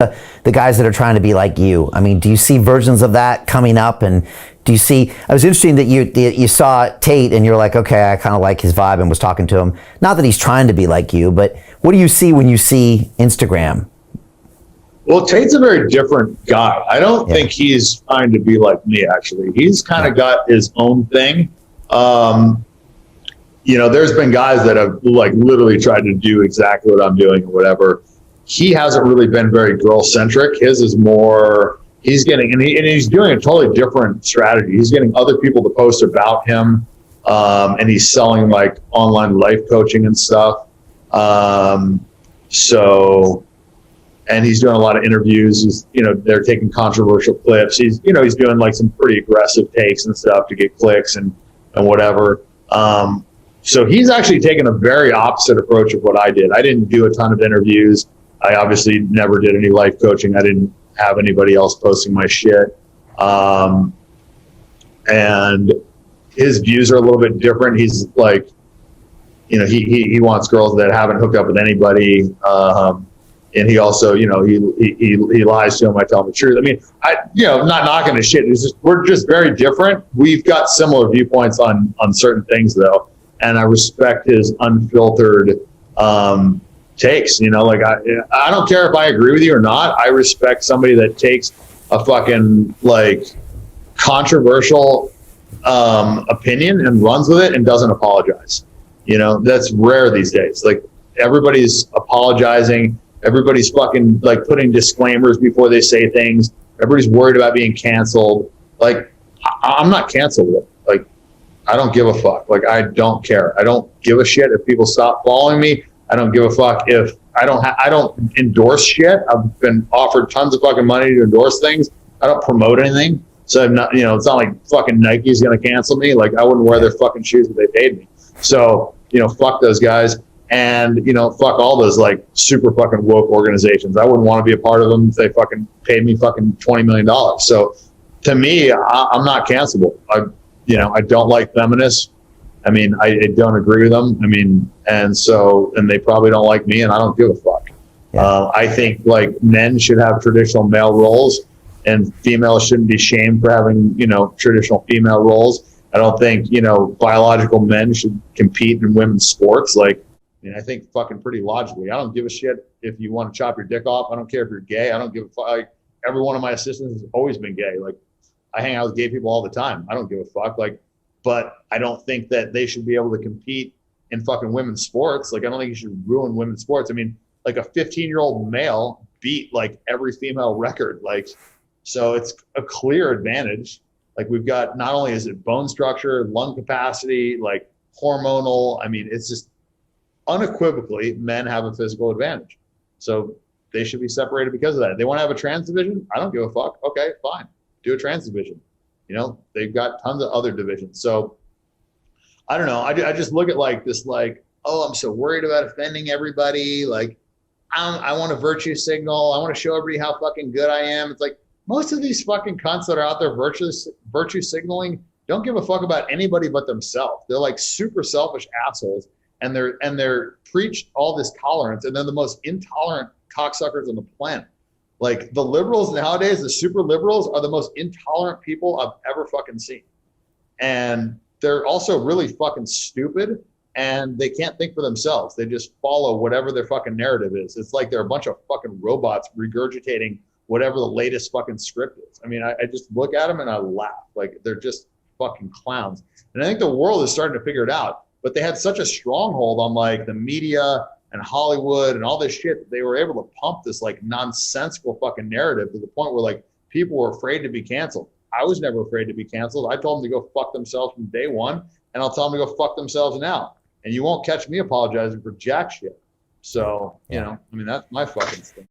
the guys that are trying to be like you? I mean, do you see versions of that coming up? And do you see, I was interesting that you saw Tate and you're like, okay, I kind of like his vibe and was talking to him. Not that he's trying to be like you, but what do you see when you see Instagram? Well, Tate's a very different guy. I don't think he's trying to be like me, actually. He's kind of got his own thing. You know, there's been guys that have like literally tried to do exactly what I'm doing or whatever. He hasn't really been very girl centric. His is more, he's getting, and he's doing a totally different strategy. He's getting other people to post about him. And he's selling like online life coaching and stuff. And he's doing a lot of interviews. He's, you know, they're taking controversial clips. He's, you know, he's doing like some pretty aggressive takes and stuff to get clicks and whatever. So he's actually taken a very opposite approach of what I did. I didn't do a ton of interviews. I obviously never did any life coaching. I didn't have anybody else posting my shit. And his views are a little bit different. He's like, you know, he wants girls that haven't hooked up with anybody. And he also, you know, he lies to him. I tell him the truth. I mean, you know, not knocking his shit. It's just, we're just very different. We've got similar viewpoints on certain things though. And I respect his unfiltered, takes, you know, like I don't care if I agree with you or not. I respect somebody that takes a fucking like controversial, opinion and runs with it and doesn't apologize. You know, that's rare these days. Like everybody's apologizing. Everybody's fucking like putting disclaimers before they say things. Everybody's worried about being canceled. Like I'm not canceled. Like I don't give a fuck. Like I don't care. I don't give a shit if people stop following me. I don't give a fuck if I don't endorse shit. I've been offered tons of fucking money to endorse things. I don't promote anything. So I'm not, you know, it's not like fucking Nike's going to cancel me. Like I wouldn't wear their fucking shoes if they paid me. So, you know, fuck those guys. And, you know, fuck all those like super fucking woke organizations. I wouldn't want to be a part of them if they fucking paid me fucking $20 million. So to me, I'm not cancelable. I don't like feminists. I mean, I don't agree with them. I mean, and they probably don't like me and I don't give a fuck. Yeah. I think like men should have traditional male roles and females shouldn't be shamed for having, you know, traditional female roles. I don't think, you know, biological men should compete in women's sports. Like, I mean, I think fucking pretty logically. I don't give a shit if you want to chop your dick off. I don't care if you're gay. I don't give a fuck. Like, every one of my assistants has always been gay. Like, I hang out with gay people all the time. I don't give a fuck. Like, but I don't think that they should be able to compete in fucking women's sports. Like, I don't think you should ruin women's sports. I mean, like a 15-year-old male beat like every female record. Like, so it's a clear advantage. Like we've got, not only is it bone structure, lung capacity, like hormonal. I mean, it's just unequivocally men have a physical advantage. So they should be separated because of that. They want to have a trans division. I don't give a fuck. Okay, fine. Do a trans division. You know, they've got tons of other divisions. So I don't know. I just look at like this, like, oh, I'm so worried about offending everybody. Like I want to virtue signal. I want to show everybody how fucking good I am. It's like most of these fucking cunts that are out there virtue signaling don't give a fuck about anybody but themselves. They're like super selfish assholes, and they're preach all this tolerance, and they're the most intolerant cocksuckers on the planet. Like the liberals nowadays, the super liberals are the most intolerant people I've ever fucking seen. And they're also really fucking stupid and they can't think for themselves. They just follow whatever their fucking narrative is. It's like they're a bunch of fucking robots regurgitating whatever the latest fucking script is. I mean, I just look at them and I laugh. Like they're just fucking clowns. And I think the world is starting to figure it out, but they had such a stronghold on like the media and Hollywood and all this shit, they were able to pump this like nonsensical fucking narrative to the point where like people were afraid to be canceled. I was never afraid to be canceled. I told them to go fuck themselves from day one, and I'll tell them to go fuck themselves now. And you won't catch me apologizing for jack shit. So, you know, I mean, that's my fucking thing.